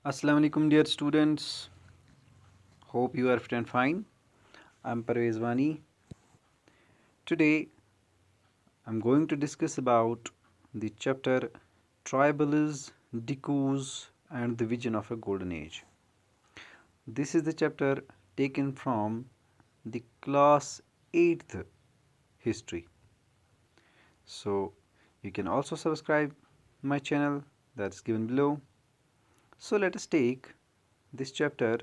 Assalamu alaikum dear students. Hope you are fit and fine. I'm Parvez Wani. Today I'm going to discuss about the chapter Tribalism, Decoys and the Vision of a Golden Age. This is the chapter taken from the class 8th history. So you can also subscribe my channel that's given below. So let us take this chapter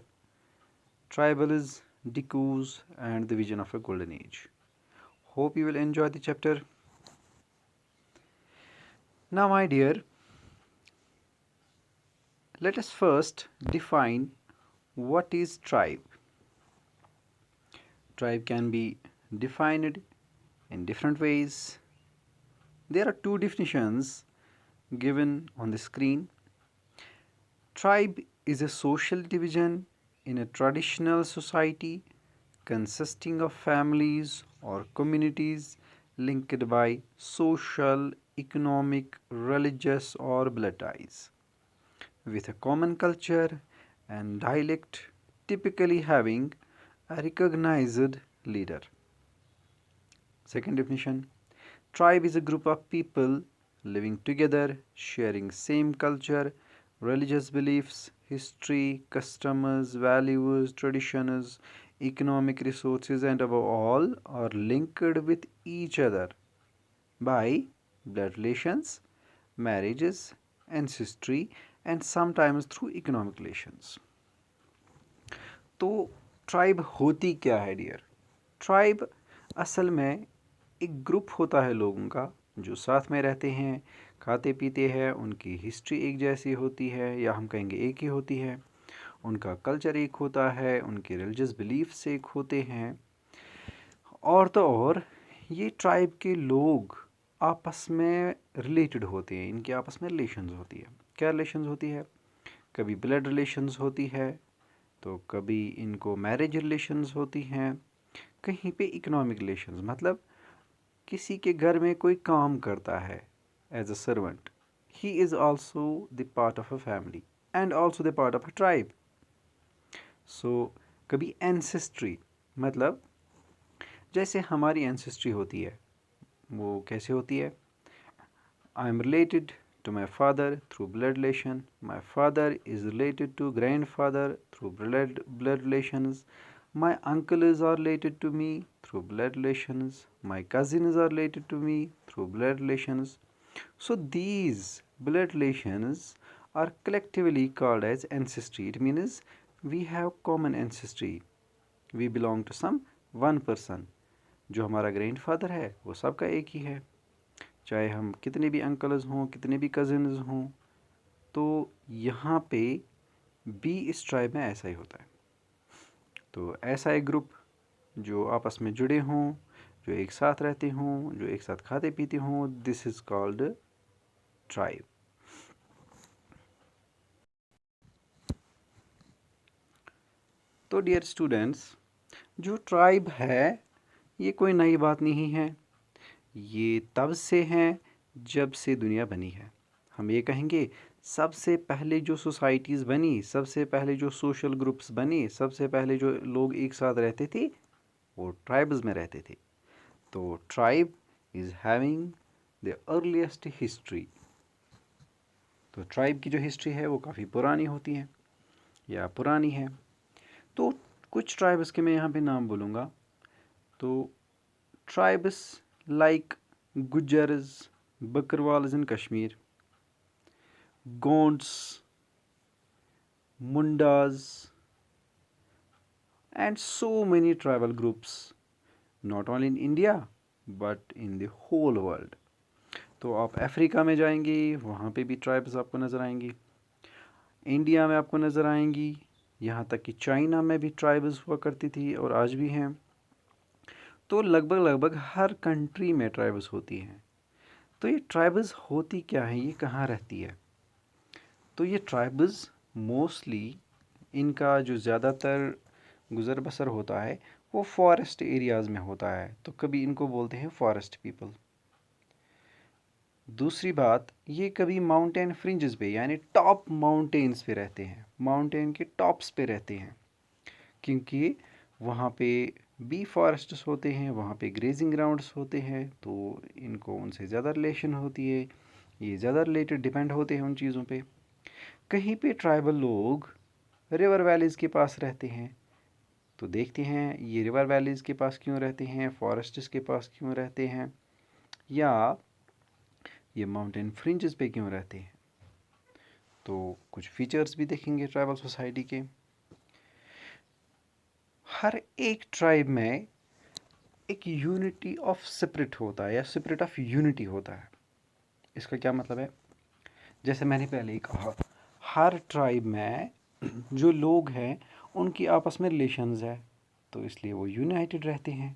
Tribalism, Decoys and the Vision of a Golden Age. Hope you will enjoy the chapter. Now, my dear, let us first define what is tribe. Tribe can be defined in different ways. There are two definitions given on the screen. Tribe is a social division in a traditional society consisting of families or communities linked by social, economic, religious, or blood ties, with a common culture and dialect, typically having a recognized leader. Second definition, tribe is a group of people living together, sharing same culture, religious beliefs, history, customs, values, traditions, economic resources, and above all, are linked with each other by blood relations, marriages, ancestry, and sometimes through economic relations. तो tribe होती क्या है dear? Tribe असल में एक group होता है लोगों का जो साथ में रहते हैं, खाते पीते हैं, उनकी हिस्ट्री एक जैसी होती है या हम कहेंगे एक ही होती है, उनका कल्चर एक होता है, उनके रिलीजियस बिलीफ्स एक होते हैं, और तो और ये ट्राइब के लोग आपस में रिलेटेड होते हैं, इनके आपस में रिलेशंस होती है. क्या रिलेशंस होती है? कभी ब्लड रिलेशंस होती है, तो कभी इनको मैरिज रिलेशंस होती हैं, कहीं पे इकोनॉमिक रिलेशंस, मतलब किसी के घर में कोई काम करता है as a servant, he is also the part of a family and also the part of a tribe. So कभी एंसेस्ट्री, मतलब जैसे हमारी एंसेस्ट्री होती है, वो कैसे होती है? I am related to my father through blood relation. My father is related to grandfather through blood relations. My uncles are related to me through blood relations. My cousins are related to me through blood relations. So these blood relations are collectively called as ancestry. It means we have common ancestry. We belong to some one person. जो हमारा grandfather है वो सबका एक ही है, चाहे हम कितने भी अंकल्स हों, कितने भी कज़न्स हों. तो यहाँ पे भी इस ट्राइब में ऐसा ही होता है. तो ऐसा एक ग्रुप जो आपस में जुड़े हों, जो एक साथ रहते हों, जो एक साथ खाते पीते हों, दिस इज़ कॉल्ड ट्राइब. तो डियर स्टूडेंट्स, जो ट्राइब है ये कोई नई बात नहीं है. ये तब से हैं जब से दुनिया बनी है. हम ये कहेंगे सबसे पहले जो सोसाइटीज़ बनी, सबसे पहले जो सोशल ग्रुप्स बने, सबसे पहले जो लोग एक साथ रहते थे वो ट्राइब्स में रहते थे. तो tribe is having the earliest history. तो ट्राइब की जो हिस्ट्री है वो काफ़ी पुरानी होती है या पुरानी है. तो कुछ ट्राइब्स के मैं यहाँ पे नाम बोलूँगा. तो tribes like Gujjars, Bakarwals in Kashmir, Gonds, Mundas, and so many tribal groups, not only in India but in the whole world. तो आप अफ्रीका में जाएंगे वहाँ पे भी ट्राइब्स आपको नज़र आएंगी, इंडिया में आपको नज़र आएंगी, यहाँ तक कि चाइना में भी ट्राइब्स हुआ करती थी और आज भी हैं. तो लगभग लगभग हर कंट्री में ट्राइब्स होती हैं. तो ये ट्राइब्स होती क्या है, ये कहाँ रहती है? तो ये ट्राइब्स मोस्टली इनका जो ज़्यादातर गुज़र बसर होता है वो फॉरेस्ट एरियाज़ में होता है. तो कभी इनको बोलते हैं फॉरेस्ट पीपल. दूसरी बात, ये कभी माउंटेन फ्रिंजेस पे यानी टॉप माउंटेन्स पे रहते हैं, माउंटेन के टॉप्स पे रहते हैं, क्योंकि वहाँ पे बी फॉरेस्ट्स होते हैं, वहाँ पे ग्रेजिंग ग्राउंड्स होते हैं, तो इनको उनसे ज़्यादा रिलेशन होती है, ये ज़्यादा रिलेटेड डिपेंड होते हैं उन चीज़ों पे। कहीं पे ट्राइबल लोग रिवर वैलीज़ के पास रहते हैं, तो देखते हैं ये रिवर वैलीज़ के पास क्यों रहते हैं, फॉरेस्ट्स के पास क्यों रहते हैं, या ये माउंटेन फ्रिंजेस पे क्यों रहते हैं। तो कुछ फीचर्स भी देखेंगे ट्राइबल सोसाइटी के। हर एक ट्राइब में एक यूनिटी ऑफ स्पिरिट होता है या स्पिरिट ऑफ यूनिटी होता है। इसका क्या मतलब है? जैसे मैंने पहले ही कहा, हर ट्राइब में जो लोग हैं उनकी आपस में रिलेशंस है, तो इसलिए वो यूनाइटेड रहते हैं,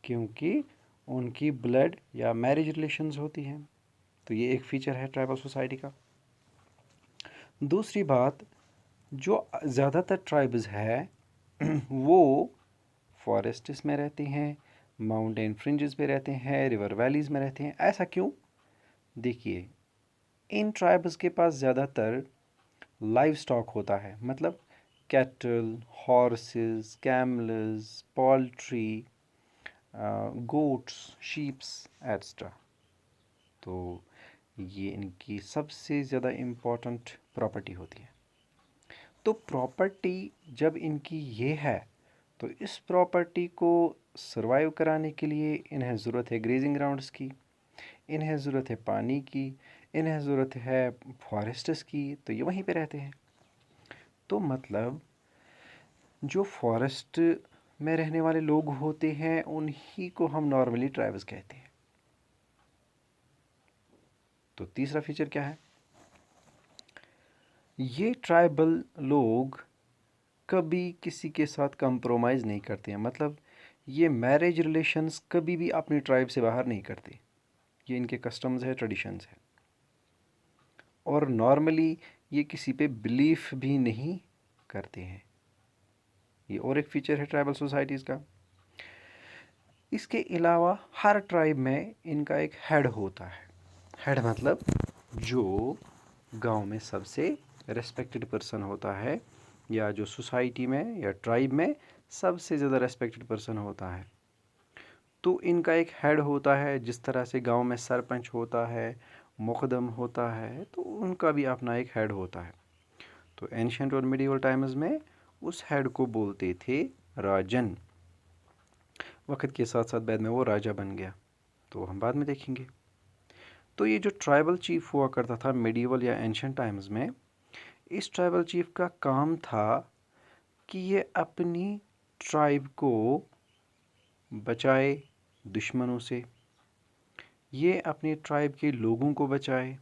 क्योंकि उनकी ब्लड या मैरिज रिलेशंस होती हैं। तो ये एक फ़ीचर है ट्राइबल सोसाइटी का। दूसरी बात, जो ज़्यादातर ट्राइब्स है वो फॉरेस्ट्स में रहते हैं, माउंटेन फ्रिंजेस पे रहते हैं, रिवर वैलीज़ में रहते हैं। ऐसा क्यों? देखिए, इन ट्राइब्स के पास ज़्यादातर लाइव स्टॉक होता है, मतलब cattle, horses, camels, poultry, goats, sheeps etcetera. तो ये इनकी सबसे ज़्यादा इम्पोर्टेंट प्रॉपर्टी होती है। तो प्रॉपर्टी जब इनकी ये है, तो इस प्रॉपर्टी को सरवाइव कराने के लिए इन्हें ज़रूरत है ग्रेजिंग ग्राउंड्स की, इन्हें ज़रूरत है पानी की, इन्हें ज़रूरत है फॉरेस्ट्स की, तो ये वहीं पे रहते हैं। तो मतलब जो फॉरेस्ट में रहने वाले लोग होते हैं उन्हीं को हम नॉर्मली ट्राइब्स कहते हैं। तो तीसरा फीचर क्या है? ये ट्राइबल लोग कभी किसी के साथ कंप्रोमाइज़ नहीं करते हैं, मतलब ये मैरिज रिलेशंस कभी भी अपनी ट्राइब से बाहर नहीं करते। ये इनके कस्टम्स है, ट्रेडिशंस है, और नॉर्मली ये किसी पे बिलीफ भी नहीं करते हैं। ये और एक फीचर है ट्राइबल सोसाइटीज़ का। इसके अलावा हर ट्राइब में इनका एक हेड होता है। हेड मतलब जो गांव में सबसे रेस्पेक्टेड पर्सन होता है, या जो सोसाइटी में या ट्राइब में सबसे ज़्यादा रेस्पेक्टेड पर्सन होता है। तो इनका एक हेड होता है, जिस तरह से गांव में सरपंच होता है, मुकदम होता है, तो उनका भी अपना एक हेड होता है। तो एंशियंट और मिडिवल टाइम्स में उस हेड को बोलते थे राजन। वक्त के साथ साथ बाद में वो राजा बन गया, तो हम बाद में देखेंगे। तो ये जो ट्राइबल चीफ हुआ करता था मिडिवल या एंशियंट टाइम्स में, इस ट्राइबल चीफ का काम था कि ये अपनी ट्राइब को बचाए दुश्मनों से, ये अपने ट्राइब के लोगों को बचाए,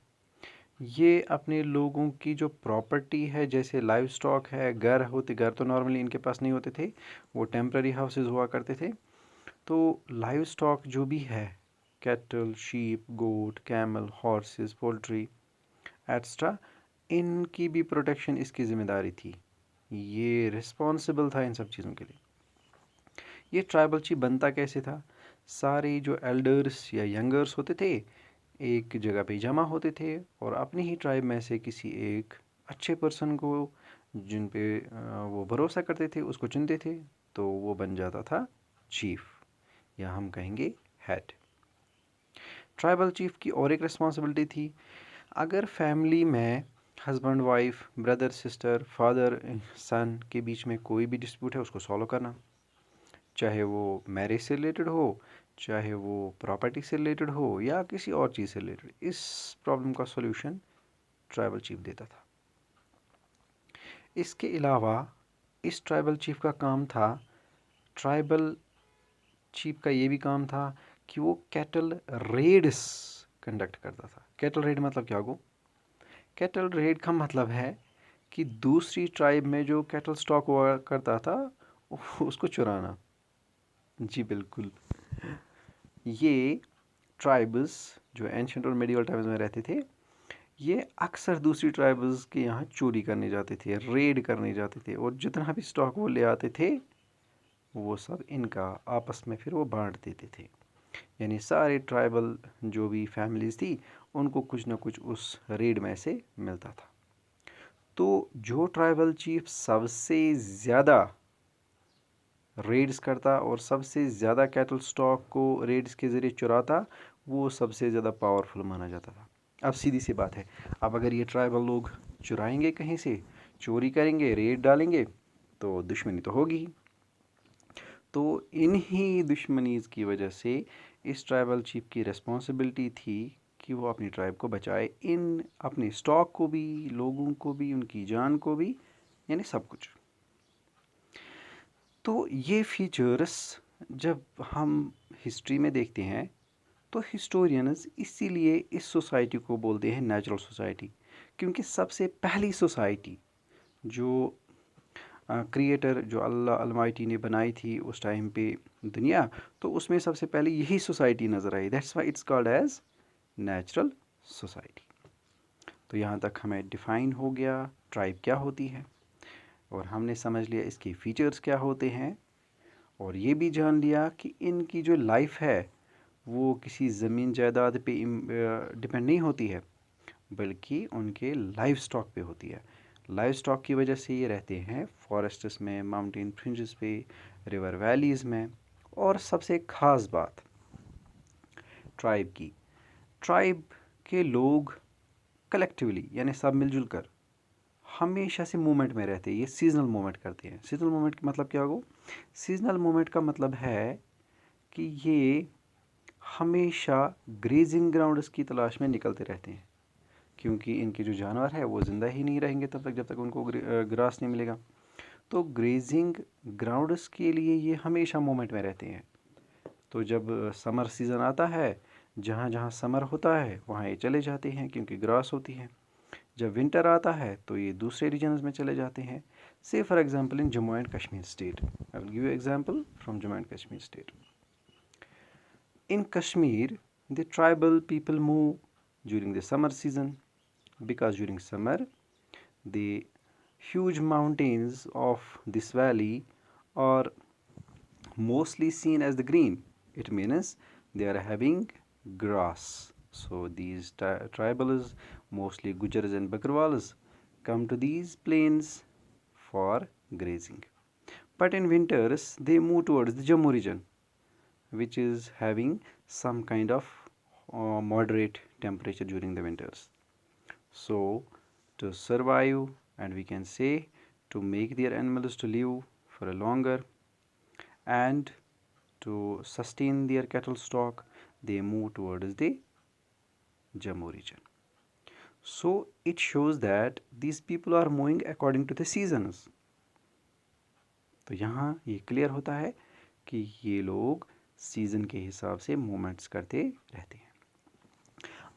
ये अपने लोगों की जो प्रॉपर्टी है, जैसे लाइव स्टॉक है, घर होते, घर तो नॉर्मली इनके पास नहीं होते थे, वो टेम्पररी हाउसेज हुआ करते थे। तो लाइव स्टॉक जो भी है, कैटल, शीप, गोट, कैमल, हॉर्सेस, पोल्ट्री एट्सट्रा, इनकी भी प्रोटेक्शन इसकी ज़िम्मेदारी थी। ये रिस्पॉन्सिबल था इन सब चीज़ों के लिए। ये ट्राइबल चीफ बनता कैसे था? सारे जो एल्डर्स या यंगर्स होते थे एक जगह पे जमा होते थे, और अपनी ही ट्राइब में से किसी एक अच्छे पर्सन को, जिन पे वो भरोसा करते थे, उसको चुनते थे, तो वो बन जाता था चीफ, या हम कहेंगे हेड। ट्राइबल चीफ की और एक रिस्पॉन्सिबिलिटी थी, अगर फैमिली में husband wife, brother sister, father son के बीच में कोई भी डिस्प्यूट है, उसको सॉल्व करना, चाहे वो मैरिज से रिलेटेड हो, चाहे वो प्रॉपर्टी से रिलेटेड हो, या किसी और चीज़ से रिलेटेड, इस प्रॉब्लम का सॉल्यूशन ट्राइबल चीफ देता था। इसके अलावा इस ट्राइबल चीफ का काम था, ट्राइबल चीफ का ये भी काम था कि वो कैटल रेड्स कंडक्ट करता था। कैटल रेड मतलब क्या गो? कैटल रेड का मतलब है कि दूसरी ट्राइब में जो कैटल स्टॉक हुआ करता था उसको चुराना। जी बिल्कुल। ये ट्राइब्स जो एंशियंट और मेडिवल टाइम्स में रहते थे, ये अक्सर दूसरी ट्राइब्स के यहाँ चोरी करने जाते थे, रेड करने जाते थे, और जितना भी स्टॉक वो ले आते थे वो सब इनका आपस में फिर वो बांट देते थे। यानी सारे ट्राइबल जो भी फैमिलीज़ थी उनको कुछ ना कुछ उस रेड में से मिलता था। तो जो ट्राइबल चीफ सबसे ज़्यादा रेड्स करता और सबसे ज़्यादा कैटल स्टॉक को रेड्स के ज़रिए चुराता, वो सबसे ज़्यादा पावरफुल माना जाता था। अब सीधी सी बात है, अब अगर ये ट्राइबल लोग चुराएंगे कहीं से, चोरी करेंगे, रेड डालेंगे, तो दुश्मनी तो होगी ही। तो इन्हीं दुश्मनीज़ की वजह से इस ट्राइबल चीफ की रिस्पॉन्सिबिलिटी थी कि वो अपनी ट्राइब को बचाए, इन अपने स्टॉक को भी, लोगों को भी, उनकी जान को भी, यानी सब कुछ। तो ये फीचर्स जब हम हिस्ट्री में देखते हैं तो हिस्टोरियंस इसीलिए इस सोसाइटी को बोलते हैं नेचुरल सोसाइटी, क्योंकि सबसे पहली सोसाइटी जो क्रिएटर जो अल्लाह अलमाइटी ने बनाई थी उस टाइम पे दुनिया, तो उसमें सबसे पहले यही सोसाइटी नज़र आई। That's why it's called as natural society. तो यहाँ तक हमें डिफ़ाइन हो गया ट्राइब क्या होती है, और हमने समझ लिया इसके फीचर्स क्या होते हैं, और ये भी जान लिया कि इनकी जो लाइफ है वो किसी ज़मीन जायदाद पे डिपेंड नहीं होती है, बल्कि उनके लाइफ स्टॉक पे होती है। लाइफ स्टॉक की वजह से ये रहते हैं फॉरेस्ट्स में, माउंटेन फ्रिंजेस पे, रिवर वैलीज़ में। और सबसे ख़ास बात ट्राइब की, ट्राइब के लोग कलेक्टिवली यानी सब मिलजुल कर हमेशा से मूवमेंट में रहते हैं। ये सीजनल मूवमेंट करते हैं। सीजनल मूवमेंट का मतलब क्या होगा? सीजनल मूवमेंट का मतलब है कि ये हमेशा ग्रेजिंग ग्राउंड्स की तलाश में निकलते रहते हैं, क्योंकि इनके जो जानवर है वो ज़िंदा ही नहीं रहेंगे तब तक जब तक उनको ग्रास नहीं मिलेगा। तो ग्रेजिंग ग्राउंड्स के लिए ये हमेशा मूवमेंट में रहते हैं। तो जब समर सीज़न आता है, जहाँ जहाँ समर होता है वहाँ ये चले जाते हैं क्योंकि ग्रास होती है। जब विंटर आता है तो ये दूसरे रीजन्स में चले जाते हैं। से for example in Jammu and Kashmir state, I will give you example from Jammu and Kashmir state. In Kashmir, the tribal people move during the summer season, because during summer the huge mountains of this valley are mostly seen as the green. It means they are having grass. So these tribals, mostly Gujars and Bakarwalas, come to these plains for grazing. But in winters, they move towards the Jammu region, which is having some kind of moderate temperature during the winters. So to survive, and we can say to make their animals to live for a longer and to sustain their cattle stock, they move towards the Jammu region. So it shows that these people are moving according to the seasons. तो यहाँ ये clear होता है कि ये लोग season के हिसाब से मूवमेंट्स करते रहते हैं।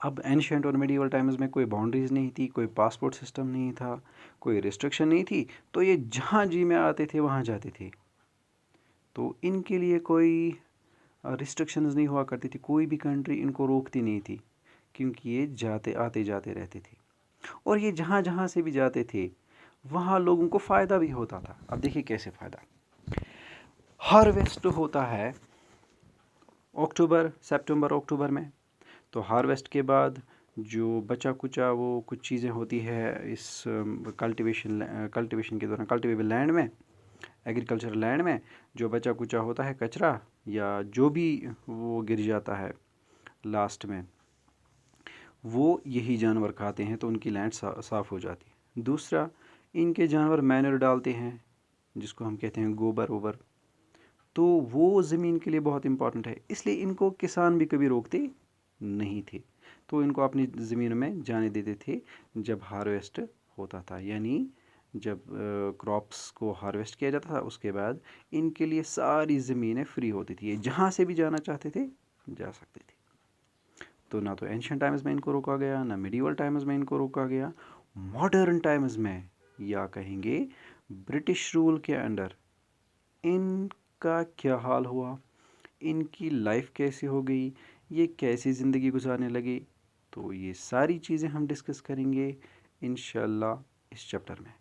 अब एंशिएंट और मिडिवल टाइम्स में कोई बाउंड्रीज़ नहीं थी, कोई पासपोर्ट सिस्टम नहीं था, कोई रिस्ट्रिक्शन नहीं थी, तो ये जहाँ जी में आते थे वहाँ जाते थे। तो इनके लिए कोई रिस्ट्रिक्शंस नहीं हुआ करती थी, कोई भी कंट्री इनको रोकती नहीं थी, क्योंकि ये जाते आते जाते रहते थे। और ये जहाँ जहाँ से भी जाते थे वहाँ लोगों को फ़ायदा भी होता था। अब देखिए कैसे फ़ायदा। हार्वेस्ट होता है अक्टूबर, सितंबर, अक्टूबर में। तो हार्वेस्ट के बाद जो बचा कुचा वो कुछ चीज़ें होती है इस कल्टीवेशन के दौरान, कल्टीवेबल लैंड में, एग्रीकल्चर लैंड में जो बचा कुचा होता है कचरा या जो भी वो गिर जाता है लास्ट में, वो यही जानवर खाते हैं, तो उनकी लैंड साफ़ हो जाती है। दूसरा, इनके जानवर मैन्योर डालते हैं जिसको हम कहते हैं गोबर वोबर, तो वो ज़मीन के लिए बहुत इम्पॉर्टेंट है, इसलिए इनको किसान भी कभी रोकते नहीं थे। तो इनको अपनी ज़मीन में जाने देते थे जब हार्वेस्ट होता था, यानी जब क्रॉप्स को हार्वेस्ट किया जाता था उसके बाद इनके लिए सारी ज़मीनें फ्री होती थी, ये जहाँ से भी जाना चाहते थे जा सकते थे। तो ना तो एंशिएंट टाइम्स में इनको रोका गया, ना मिडिवल टाइम्स में इनको रोका गया। मॉडर्न टाइम्स में, या कहेंगे ब्रिटिश रूल के अंडर, इनका क्या हाल हुआ, इनकी लाइफ कैसी हो गई, ये कैसी ज़िंदगी गुजारने लगे, तो ये सारी चीज़ें हम डिस्कस करेंगे इंशाल्लाह इस चैप्टर में।